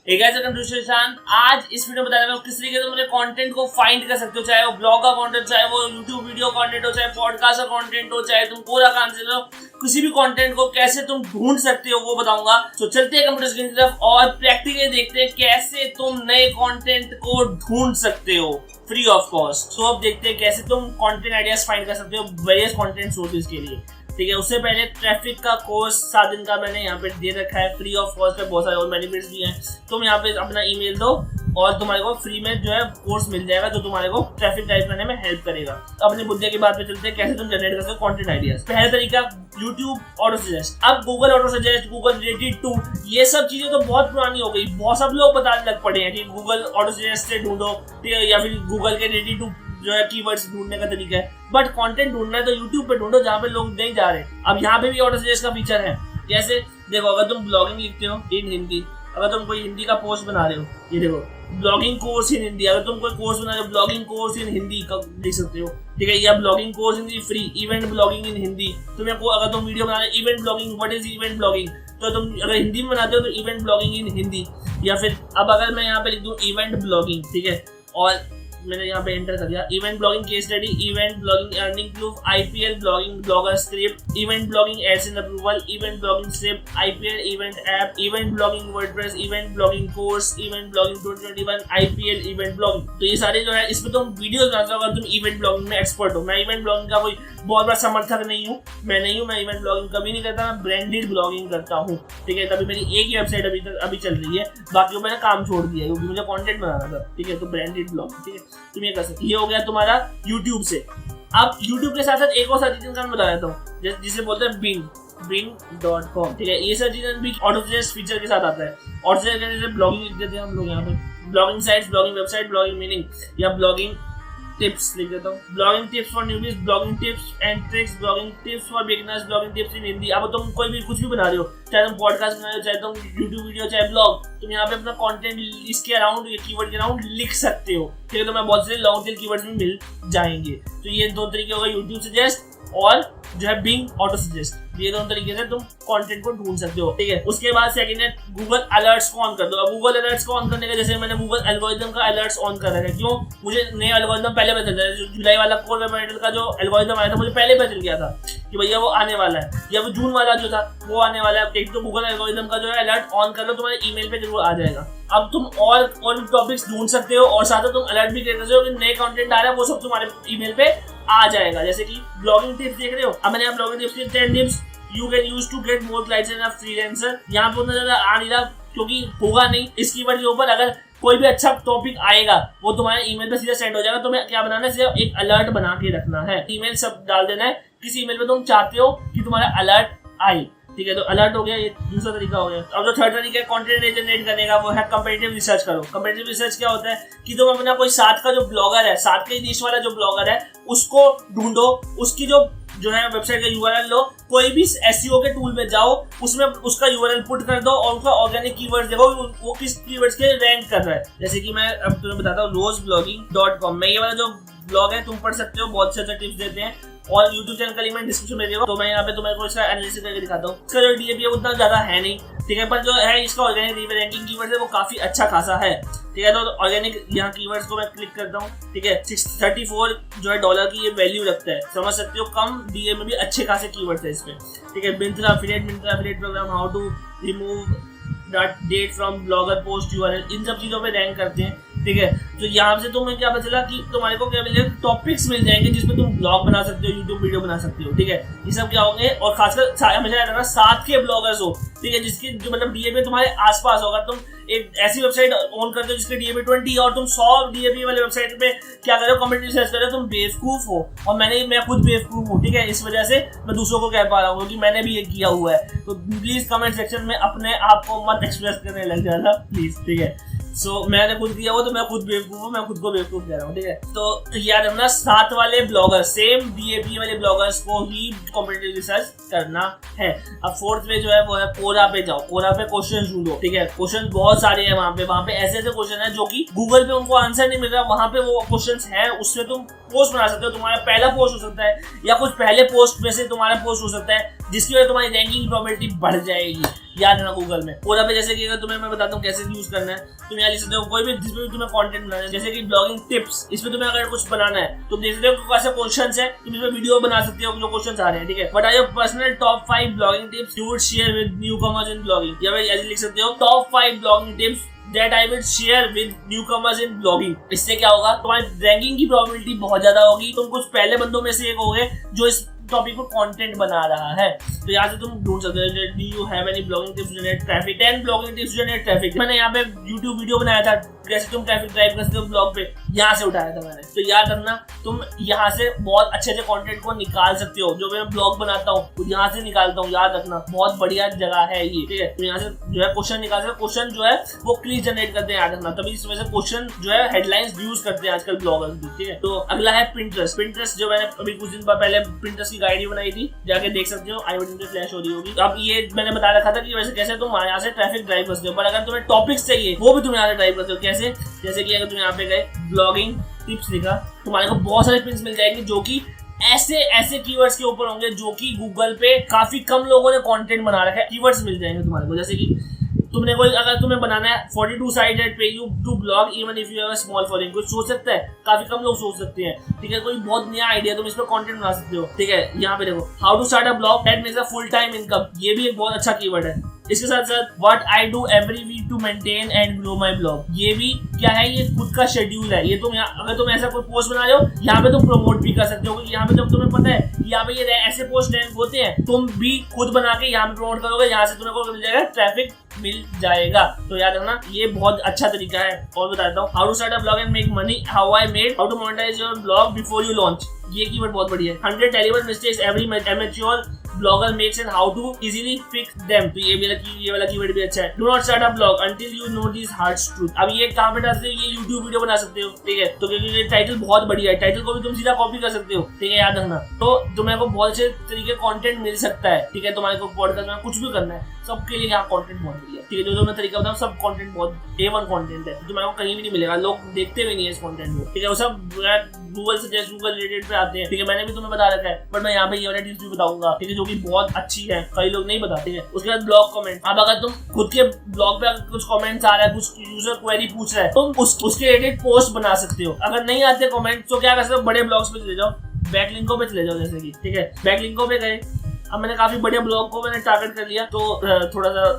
आज इस वीडियो में बताने किस तरीके से तुम कंटेंट को फाइंड कर सकते हो, चाहे वो ब्लॉग का कंटेंट, चाहे वो यूट्यूब वीडियो कंटेंट हो, चाहे पॉडकास्ट का कंटेंट हो, चाहे तुम पूरा काम से लो, किसी भी कंटेंट को कैसे तुम ढूंढ सकते हो वो बताऊंगा। तो चलते हैं कंप्यूटर स्क्रीन की तरफ और प्रैक्टिकली देखते हैं कैसे तुम नए कंटेंट को ढूंढ सकते हो फ्री ऑफ कॉस्ट। तो अब देखते हैं कैसे तुम कंटेंट आइडियाज फाइंड कर सकते हो वेरियस कंटेंट सोर्सेज के लिए। ठीक है, उससे पहले ट्रैफिक का कोर्स 7 दिन का मैंने यहाँ पे दे रखा है फ्री ऑफ कॉस्ट पे, बहुत सारे और बेनिफिट्स भी हैं। तुम यहाँ पे अपना ईमेल दो और तुम्हारे को फ्री में जो है कोर्स मिल जाएगा जो तुम्हारे को ट्रैफिक टाइप करने में हेल्प करेगा। अपने मुद्दे की बात पे चलते हैं कैसे तुम जनरेट कर सकते हो कंटेंट आइडियाज। पहला तरीका यूट्यूब ऑटो सजेस्ट। अब Google auto suggest, Google ready to, ये सब चीजें तो बहुत पुरानी हो गई, बहुत सब लोग बताने लग पड़े हैं कि गूगल ऑटो सजेस्ट से ढूंढो, ठीक है, या फिर गूगल के रेडी टू जो है कीवर्ड्स ढूंढने का तरीका है। बट कंटेंट ढूंढना है तो यूट्यूब पे ढूंढो जहाँ पे लोग नहीं जा रहे। अब यहाँ पे भी ऑटो सजेस्ट का फीचर है। जैसे देखो, अगर तुम ब्लॉगिंग लिखते हो इन हिंदी, अगर तुम कोई हिंदी का पोस्ट बना रहे हो, ये देखो ब्लॉगिंग कोर्स इन हिंदी, अगर तुम कोई कोर्स बना रहे हो ब्लॉगिंग कोर्स इन हिंदी का लिख सकते हो, ठीक है, या blogging course in free event blogging in Hindi. तुम्हें अगर तुम वीडियो बना रहे हो event blogging, what is event blogging, तो तुम अगर हिंदी में बनाते हो तो इवेंट ब्लॉगिंग इन हिंदी। या फिर अब अगर मैं यहाँ पे लिख दूँ इवेंट ब्लॉगिंग, ठीक है, और मैंने यहाँ पे एंटर कर दिया event blogging case study, event blogging earning proof, IPL blogging blogger script, event blogging ads in approval, event blogging script, IPL event app, event blogging WordPress, event blogging course, event blogging 2021, IPL event blogging. तो ये सारे जो है इसमें तुम videos बनाते हो अगर तुम इवेंट ब्लॉगिंग में एक्सपर्ट हो। मैं इवेंट ब्लॉगिंग का कोई बहुत बड़ा समर्थक नहीं हूँ, मैं इवेंट ब्लॉगिंग कभी नहीं करता, मैं ब्रांडेड ब्लॉगिंग करता हूँ। ठीक है, तभी मेरी एक ही वेबसाइट अभी चल रही है, बाकी मैंने काम छोड़ दिया है क्योंकि मुझे कंटेंट बनाना था। ठीक है, तो ब्रांडेड ब्लॉगिंग, ठीक है, तुम ये कर सकते। ये हो गया तुम्हारा YouTube से। अब YouTube के साथ साथ एक और सर्च इंजन का मैं बता देता हूँ जिसे बोलते हैं bing.com। ठीक है, ये सर्च इंजन भी ऑटो सजेस्ट फीचर के साथ आता है। ऑटो सजेस्ट जैसे ब्लॉगिंग लिख देते हैं हम लोग यहाँ पे, blogging sites, blogging website, blogging meaning, या ब्लॉगिंग टिप्स लिख देता हूँ, blogging tips for newbies, blogging tips and tricks, blogging tips for beginners, blogging tips इन हिंदी। अब तुम कोई भी कुछ भी बना रहे हो, चाहे तुम पॉडकास्ट बना रहे हो, चाहे तुम यूट्यूब वीडियो, चाहे ब्लॉग, तुम यहाँ पे अपना कंटेंट इसके अराउंड, ये कीवर्ड के अराउंड लिख सकते हो। ठीक है, तो मैं बहुत सारे लॉन्ग टेल कीवर्ड्स भी मिल जाएंगे। तो ये दो तरीके हो गए, यूट्यूब सजेस्ट और जो है बिंग ऑटो सजेस्ट। ये दोनों तरीके से तुम कंटेंट को ढूंढ सकते हो। ठीक है, उसके बाद सेकंड है गूगल अलर्ट्स को ऑन कर दो। अब गूगल अलर्ट्स को ऑन करने का, जैसे मैंने गूगल एल्गोरिथम का अलर्ट्स ऑन कर रखा है। क्यों? मुझे नए एल्गोरिथम पहले पता चल रहा है। जुलाई वाला कोर वेब एडिटर का जो एल्गोरिथम आया था मुझे पहले पता चल गया था कि भैया वो आने वाला है, या वो जून वाला जो था वो आने वाला है। एक तो गूगल एल्गोरिथम का जो है अलर्ट ऑन कर लो, तुम्हारे ईमेल पे जरूर आ जाएगा। अब तुम और भी टॉपिक्स ढूंढ सकते हो और साथ में तुम अलर्ट भी कर सकते हो कि नए कंटेंट आ रहा है, वो सब तुम्हारे ईमेल पे आ जाएगा। जैसे कि ब्लॉगिंग टिप्स देख रहे हो, अब मैंने ब्लॉगिंग टिप्स की 10 tips you can use to get more clients and a freelancer. यहाँ पे उतना ज्यादा आ नहीं रहा क्योंकि होगा नहीं। इस कीवर्ड के ऊपर अगर कोई भी अच्छा टॉपिक आएगा वो तुम्हारे ईमेल पे सीधा सेंड हो जाएगा। तुम्हें क्या बनाना है, सिर्फ एक अलर्ट बना के रखना है, ईमेल सब डाल देना है किस ईमेल पे तुम चाहते हो कि तुम्हारा अलर्ट आए। ठीक है, तो अलर्ट हो गया, ये दूसरा तरीका हो गया। अब जो थर्ड तरीका है कंटेंट जनरेट करने का, वो है कंपैरेटिव रिसर्च करो। कंपैरेटिव रिसर्च क्या होता है कि तुम अपना कोई साथ का जो ब्लॉगर है, साथ के निश वाला जो ब्लॉगर है, उसको ढूंढो, उसकी जो है वेबसाइट का यूआरएल लो, कोई भी एसईओ के टूल में जाओ, उसमें उसका यूआरएल पुट कर दो और उसका ऑर्गेनिक कीवर्ड्स देखो वो किस कीवर्ड्स के रैंक कर रहा है। जैसे कि मैं अब तुम्हें बताता हूँ rozeblogging.com में, ये वाला जो ब्लॉग है तुम पढ़ सकते हो, बहुत से अच्छे टिप्स देते हैं और यूट्यूब चैनल का लिंक मैं डिस्क्रिप्शन में देगा। तो मैं यहाँ पे तुम्हें को इसका एनालिसिस करके दिखाता हूँ। इसका जो डीएपी है उतना ज्यादा है नहीं, ठीक है, पर जो है इसका ऑर्गेनिक रैंकिंग कीवर्ड है वो काफी अच्छा खासा है। ठीक है, तो ऑर्गेनिक यहाँ कीवर्ड्स को मैं क्लिक करता हूँ। ठीक है, 634 जो है डॉलर की ये वैल्यू रखता है, समझ सकते हो, कम डीए में भी अच्छे खासे कीवर्ड्स है इसमें। ठीक है, Myntra affiliate program, how to remove date from blogger post URL, इन सब चीजों पे रैंक करते हैं। ठीक है, तो यहाँ से तुम्हें क्या पता चला कि तुम्हारे को क्या मिलेगा, टॉपिक्स मिल जाएंगे जिसमें तुम ब्लॉग बना सकते हो, यूट्यूब वीडियो बना सकते हो। ठीक है, ये सब क्या होंगे, और खासकर हमेशा याद रखना साथ के ब्लॉगर्स हो। ठीक है, जिसकी जो मतलब डीएपी तुम्हारे आसपास होगा। तुम एक ऐसी वेबसाइट ऑन करते हो जिसके डीएपी 20 और तुम 100 डीएपी वाले वेबसाइट पे क्या कर रहे हो, कमेंट रिसर्च कर रहे हो, तुम बेवकूफ हो। और मैं खुद बेवकूफ हूँ। ठीक है, इस वजह से मैं दूसरों को कह पा रहा हूँ क्योंकि मैंने भी ये किया हुआ है। तो प्लीज कमेंट सेक्शन में अपने आप को मत एक्सप्रेस करने लग जाना प्लीज। ठीक है, मैंने खुद किया हो तो मैं खुद बेवकूफ हूँ, मैं खुद को बेवकूफ कह रहा हूँ। ठीक है, तो याद रखना साथ वाले ब्लॉगर, सेम डीएपी वाले ब्लॉगर्स को ही कॉम्पिटिटिव रिसर्च करना है। अब फोर्थ पे जो है वो है कोरा पे जाओ, कोरा पे क्वेश्चन ढूंढो। ठीक है, क्वेश्चन बहुत सारे हैं वहाँ पे ऐसे ऐसे क्वेश्चन है जो कि गूगल पे उनको आंसर नहीं मिल रहा, वहाँ पे वो क्वेश्चन है, उससे तुम पोस्ट बना सकते हो। तुम्हारा पहला पोस्ट हो सकता है या कुछ पहले पोस्ट में से तुम्हारा पोस्ट हो सकता है जिसकी वजह से तुम्हारी रैंकिंग प्रोबेबिलिटी बढ़ जाएगी। याद रखना गूगल में कोरा पे, जैसे कि अगर तुम्हें मैं बताता हूँ कैसे यूज करना है, तुम यहाँ लिख सकते हो कोई भी जिसमें भी तुम्हें कंटेंट बनाना है, जैसे कि ब्लॉगिंग टिप्स, इसमें तुम्हें अगर कुछ बनाना है तुम देख सकते हो कैसे क्वेश्चंस है, तुम इसमें वीडियो बना सकते हो जो क्वेश्चंस आ रहे हैं, ठीक है। But are your personal top 5 blogging tips you would share with newcomers in blogging, या ऐसे लिख सकते हो top 5 blogging tips that I will share with newcomers in blogging। इससे क्या होगा, तुम्हारी रैंकिंग की प्रोबेबिलिटी बहुत ज्यादा होगी, तुम कुछ पहले बंदों में से एक होगे जो इस टॉपिक पर कंटेंट बना रहा है। तो यहाँ से तुम ढूंढ सकते हो do you have any blogging tips to generate traffic, 10 blogging tips to generate traffic. मैंने यहाँ पे YouTube वीडियो बनाया था कैसे तुम ट्रैफिक ड्राइव कर सकते हो ब्लॉग पे, यहाँ से उठाया था मैंने। तो याद रखना तुम यहाँ से बहुत अच्छे अच्छे कंटेंट को निकाल सकते हो, जो मैं ब्लॉग बनाता हूँ तो यहाँ से निकालता हूँ। याद रखना बहुत बढ़िया जगह है ये, ठीक है। तो यहाँ से जो है क्वेश्चन निकाल सकते, क्वेश्चन जो है वो क्लिक जनरेट करते हैं, याद रखना। तभी इस वजह से क्वेश्चन जो है हेडलाइंस यूज करते हैं आजकल ब्लॉगर्स भी, ठीक है। तो अगला है पिंटरेस्ट। पिंटरेस्ट जो मैंने अभी कुछ दिन पहले पिंटरेस्ट की गाइड बनाई थी, जाके देख सकते हो, आई बटन पे फ्लैश हो रही होगी। अब ये मैंने बता रखा था कि वैसे कैसे तुम यहाँ से ट्रैफिक ड्राइव कर सकते हो, पर अगर तुम्हें टॉपिक्स चाहिए वो भी तुम यहाँ से ड्राइव करते हो। कैसे, जैसे कि अगर तुम यहाँ पे गए ब्लॉगिंग टिप्स लिखा, तुम्हारे को बहुत सारे पिन्स मिल जाएंगे जो कि ऐसे कीवर्ड्स के ऊपर होंगे जो कि गूगल पे काफी कम लोगों ने कंटेंट बना रखा है। कीवर्ड्स मिल जाएंगे तुम्हारे को, जैसे कि तुमने कोई अगर तुम्हें बनाना है 42 साइडेड पे you to blog even if you have a small following, कुछ सोच सकता है, काफी कम लोग सोच सकते हैं, ठीक है। कोई बहुत नया आइडिया तुम इस पर कंटेंट बना सकते हो, ठीक है। यहाँ पे देखो how to start a blog that makes a full time income, ये भी एक बहुत अच्छा कीवर्ड है। इसके साथ साथ what I do every week to maintain and grow my blog, ये भी क्या है, ये खुद का शेड्यूल है। ये तुम यहाँ अगर तुम ऐसा कोई पोस्ट बना रहे हो यहाँ पे तुम प्रमोट भी कर सकते हो, क्योंकि यहाँ पे जब तुम्हें पता है कि यहाँ पे ये ऐसे पोस्ट रैंक होते हैं, तुम भी खुद बना के यहाँ पे प्रमोट करोगे, यहाँ से तुम्हें को मिल जाएगा ट्रैफिक मिल जाएगा। तो याद रखना ये बहुत अच्छा तरीका है। और बताता हूँ how to start a blog and make money, how I made, how to monetize your blog before you launch, ये कीवर्ड बहुत बढ़िया है। 100 terrible mistakes every amateur blogger makes and how to easily fix them, तो ये वाला keyword भी अच्छा है। Do not start a blog until you know this harsh truth, अब ये कहाँ पे डाल सकते हो, ये YouTube वीडियो बना सकते हो, ठीक है। तो क्योंकि ये टाइटल बहुत बढ़िया है, टाइटल को भी तुम सीधा कॉपी कर सकते हो, ठीक है। याद रखना, तो तुम्हें को बहुत से तरीके कंटेंट मिल सकता है, ठीक है। तुम्हारे को पॉडकास्ट में कुछ भी करना है, सबके लिए यहाँ कंटेंट बहुत बढ़िया, ठीक है। जो मैं तरीका बताऊँ सब कंटेंट बहुत A1 कंटेंट है, तुम्हारे को कहीं भी नहीं मिलेगा, लोग देखते भी नहीं है इस कंटेंट को, ठीक है। वो सब गूगल सजेस्ट, गूगल रिलेटेड पे आते हैं, ठीक है। मैंने भी तुम्हें बता रखा है, बट मैं यहाँ पे ये वाला टिप्स भी बताऊंगा, ठीक है, जो कि बहुत अच्छी है, कई लोग नहीं बताते हैं। उसके बाद ब्लॉग कमेंट, अब अगर तुम खुद के ब्लॉग पे अगर कुछ कमेंट्स आ रहा है, कुछ यूजर क्वेरी पूछ रहा है, तुम उसके रिलेटेड पोस्ट बना सकते हो। अगर नहीं आते कमेंट तो क्या कर सकते हो, बड़े ब्लॉग्स पे चले जाओ, बैकलिंकों पे चले जाओ, जैसे कि, ठीक है। बैकलिंकों पे गए, अब मैंने काफी बड़े ब्लॉग को मैंने टारगेट कर लिया, तो थोड़ा सा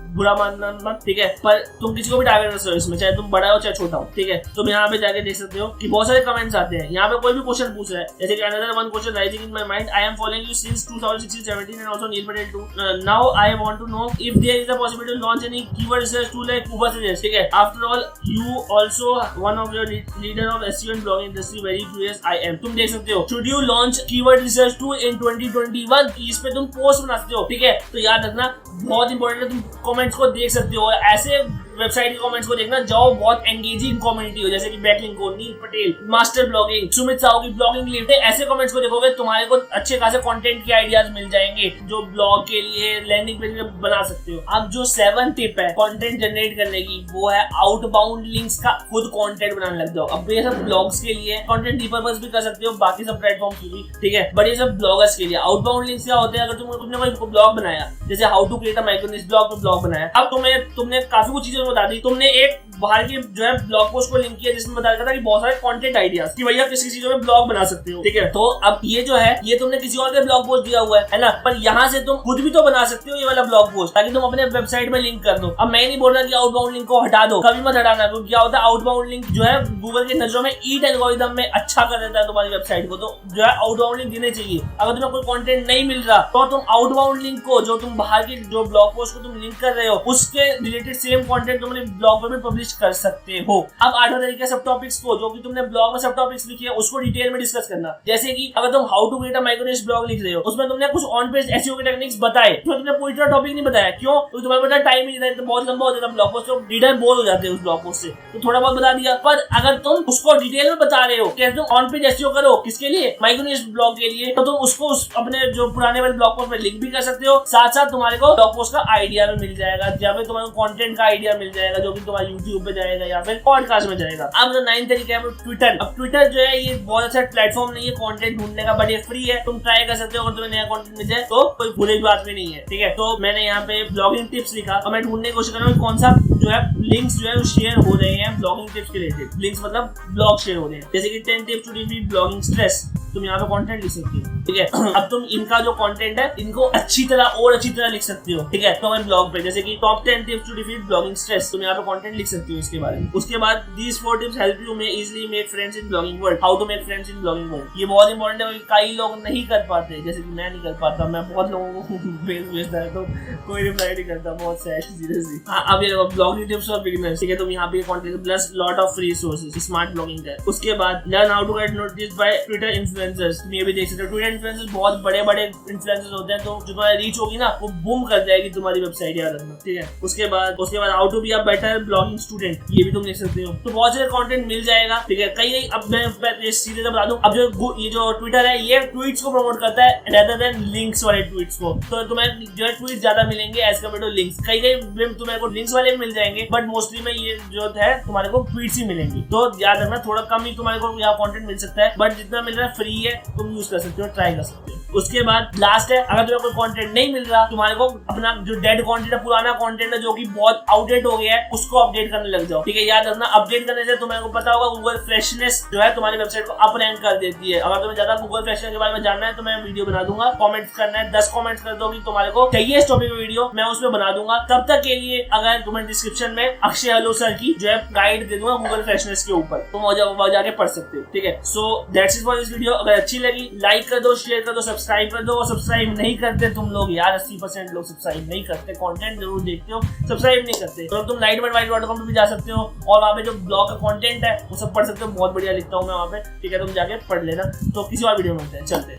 बुरा मानना मत, ठीक है। पर तुम किसी को भी टारगेट कर सकते हो इसमें, चाहे तुम बड़ा हो चाहे छोटा हो, ठीक है। तुम यहाँ पे जाके देख सकते हो कि बहुत सारे कमेंट्स आते हैं। यहाँ पे कोई भी क्वेश्चन पूछ रहा है, जैसे कि another one question rising in my mind, I am following you since 2016-17 and also Neil Patel too, now I want to know if there is a possibility to launch any keyword research tool like Uber suggest, ठीक है। After all you also one of your leader of SEO and blogging industry, very curious I am, तुम देख सकते हो should you launch keyword research tool in 2021, इस पे तुम post बना सकते हो, ठीक है। तो याद रखना बहुत इंपॉर्टेंट है, तुम कमेंट्स को देख सकते हो, ऐसे वेबसाइट के कमेंट्स को देखना जाओ बहुत एंगेजिंग कम्युनिटी हो, जैसे कि बैकलिंक को, नील पटेल, मास्टर ब्लॉगिंग, सुमित साहू की ब्लॉगिंग लिफ्ट, ऐसे कमेंट्स को देखोगे तुम्हारे को अच्छे खासे कंटेंट के आइडियाज मिल जाएंगे जो ब्लॉग के लिए लैंडिंग पेज में बना सकते हो। अब जो 7 टिप है कंटेंट जनरेट करने की, वो है आउटबाउंड लिंक्स का खुद कंटेंट बनाने लग जाओ। अब ये सब ब्लॉग्स के लिए कंटेंट रिपर्पस भी कर सकते हो, बाकी सब प्लेटफॉर्म के लिए, ठीक है। बट ये सब ब्लॉगर्स के लिए आउटबाउंड लिंक्स क्या होते हैं, अगर तुमने कोई ब्लॉग बनाया, जैसे how to create a micro niche blog पे ब्लॉग बनाया, अब तुमने काफी कुछ चीजें बता दी, तुमने एक बाहर की जो है ब्लॉग पोस्ट को लिंक किया जिसमें बताया था कि बहुत सारे कंटेंट आइडियाज कि भैया किसी चीजों में ब्लॉग बना सकते हो, ठीक है। तो अब ये जो है ये तुमने किसी और के ब्लॉग पोस्ट दिया हुआ है ना, पर यहाँ से तुम खुद भी तो बना सकते हो ये वाला ब्लॉग पोस्ट, ताकि तुम अपने वेबसाइट में लिंक कर दो। अब मैं नहीं बोल रहा कि आउटबाउंड लिंक को हटा दो, कभी मत हटाना, क्योंकि क्या होता है आउटबाउंड लिंक जो है गूगल के नजरों में ईट एल्गोरिथम में अच्छा कर देता है तुम्हारी वेबसाइट को, तो जो है आउटबाउंड लिंक देने चाहिए। अगर तुम्हें कोई कंटेंट नहीं मिल रहा तो तुम आउटबाउंड लिंक को, जो तुम बाहर की जो ब्लॉग पोस्ट को तुम लिंक कर रहे हो, उसके रिलेटेड सेम कंटेंट तुम अपने ब्लॉग पर भी पब्लिश कर सकते हो। अब 8वां तरीका सब टॉपिक्स को, जो कि तुमने ब्लॉग में सब टॉपिक्स लिखे हैं, उसको डिटेल में डिस्कस करना। जैसे कि अगर तुम how to create a micro niche blog लिख रहे हो, उसमें तुमने कुछ ऑन पेज SEO के टेक्निक्स बताए, उसमें तुमने पूरी तरह टॉपिक नहीं बताया, क्यों? तो तुम्हारे पास टाइम ही नहीं था, तो बहुत लंबा हो जाता ब्लॉग पोस्ट, तो रीडर बोर हो जाते हैं उस ब्लॉग पोस्ट से, तो थोड़ा बहुत बता दिया। पर अगर तुम उसको डिटेल में बता रहे हो, कैसे तुम ऑन पेज SEO करो, किसके लिए? माइक्रोनिश ब्लॉग के लिए, तो तुम उसको अपने जो पुराने वाले ब्लॉग पोस्ट में लिंक भी कर सकते हो, साथ साथ तुम्हारे को ब्लॉग पोस्ट का आइडिया भी मिल जाएगा, जहाँ पे तुम्हारे कंटेंट का आइडिया मिल मिल जाएगा जो कि तुम्हारे यूट्यूब पे जाएगा या फिर पॉडकास्ट में जाएगा। अब जो 9 तरीका है ट्विटर। अब ट्विटर जो है ये बहुत अच्छा प्लेटफॉर्म नहीं है कंटेंट ढूंढने का, बट ये फ्री है, तुम ट्राई कर सकते हो। अगर तुम्हें नया कंटेंट मिल जाए तो कोई बुरी बात भी नहीं है, ठीक है। तो मैंने यहाँ पे ब्लॉगिंग टिप्स लिखा और मैं ढूंढने की कोशिश कर रहा हूँ कौन सा जो है लिंक्स जो है शेयर हो रहे हैं ब्लॉगिंग टिप्स के रिलेटेड। लिंक्स मतलब ब्लॉग शेयर हो रहे हैं, जैसे कि 10 tips to defeat blogging stress, तुम यहाँ पे कंटेंट लिख सकते हो, ठीक है। अब तुम इनका जो कंटेंट है इनको अच्छी तरह लिख सकते हो, ठीक है। तो हमारे ब्लॉग पे जैसे कि top 10 tips to defeat blogging stress, तुम यहाँ पे कंटेंट लिख सकते हो इसके बारे में। उसके बाद these 4 tips help you may easily make friends in blogging world, how to make friends in blogging world। ये बहुत इंपॉर्टेंट है, कई लोग नहीं कर पाते, जैसे कि मैं नहीं कर पाता, मैं बहुत लोगों को मेल भेजता है तो कोई रिप्लाई नहीं करता, बहुत सैड सीरियसली। हाँ, अब ये ब्लॉगिंग टिप्स फॉर बिगिनर्स, ठीक है। तुम यहाँ पे content plus lot of free resources, smart blogging है। उसके बाद learn how to get noticed by Twitter influencers, तुम ये भी देख सकते हो। ट्विटर इन्फ्लुएंसर्स बहुत बड़े इन्फ्लुएंसर्स होते हैं, तो जो तुम्हारी रीच होगी ना वो बूम कर जाएगी तुम्हारी वेबसाइट, याद रखना, ठीक है। उसके बाद how to be a better blogging student, ये भी तुम देख सकते हो। तो बहुत सारे कंटेंट मिल जाएगा, ठीक है। कई अब मैं सीधे बता दूं, अब जो ये जो ट्विटर है ये ट्वीट्स को प्रमोट करता है रेदर देन लिंक्स वाले ट्वीट्स को, तो तुम्हें जो है ट्वीट ज्यादा मिलेंगे एज कम्पेयर टू लिंक्स। कई तुम्हारे को लिंक्स वाले मिल जाएंगे, बट मोस्टली में ये जो है तुम्हारे को ट्वीट्स ही मिलेंगे। तो याद रखना थोड़ा कम ही तुम्हारे को यहाँ कंटेंट मिल सकता है, बट जितना मिल रहा है फ्री है, तुम यूज कर सकते हो, ट्राई कर सकते हो। उसके बाद लास्ट है, अगर तुम्हें कोई कंटेंट नहीं मिल रहा, तुम्हारे को अपना जो डेड कंटेंट है, पुराना कंटेंट है जो कि बहुत आउटडेट हो गया है, उसको अपडेट करने लग जाओ, ठीक है। याद रखना अपडेट करने से तुम्हें को पता होगा गूगल फ्रेशनेस जो है तुम्हारी वेबसाइट को अप रैंक कर देती है। अगर तुम्हें ज्यादा गूगल फ्रेशनेस के बारे में जानना है तो मैं वीडियो बना दूंगा, कमेंट्स करना है, 10 कमेंट्स कर दो कि तुम्हारे को चाहिए इस टॉपिक में वीडियो, मैं उसमें बना दूंगा। तब तक के लिए अगर तुम्हें डिस्क्रिप्शन में अक्षय हलो सर की जो है गाइड दे दूंगा गूगल फ्रेशनेस के ऊपर, तुम जाके पढ़ सकते हो, ठीक है। So that's it for this video. अगर अच्छी लगी लाइक कर दो, शेयर कर दो, सब्सक्राइब कर दो। और सब्सक्राइब नहीं करते तुम लोग यार, 80% लोग सब्सक्राइब नहीं करते, कंटेंट जरूर देखते हो, सब्सक्राइब नहीं करते। तो तुम lightbutwhite.com पे भी जा सकते हो और वहाँ पे जो ब्लॉग का कंटेंट है वो सब पढ़ सकते हो, बहुत बढ़िया लिखता हूँ मैं वहाँ पे, ठीक है। तुम जाके पढ़ लेना। तो किसी और वीडियो में मिलते हैं, चलते हैं।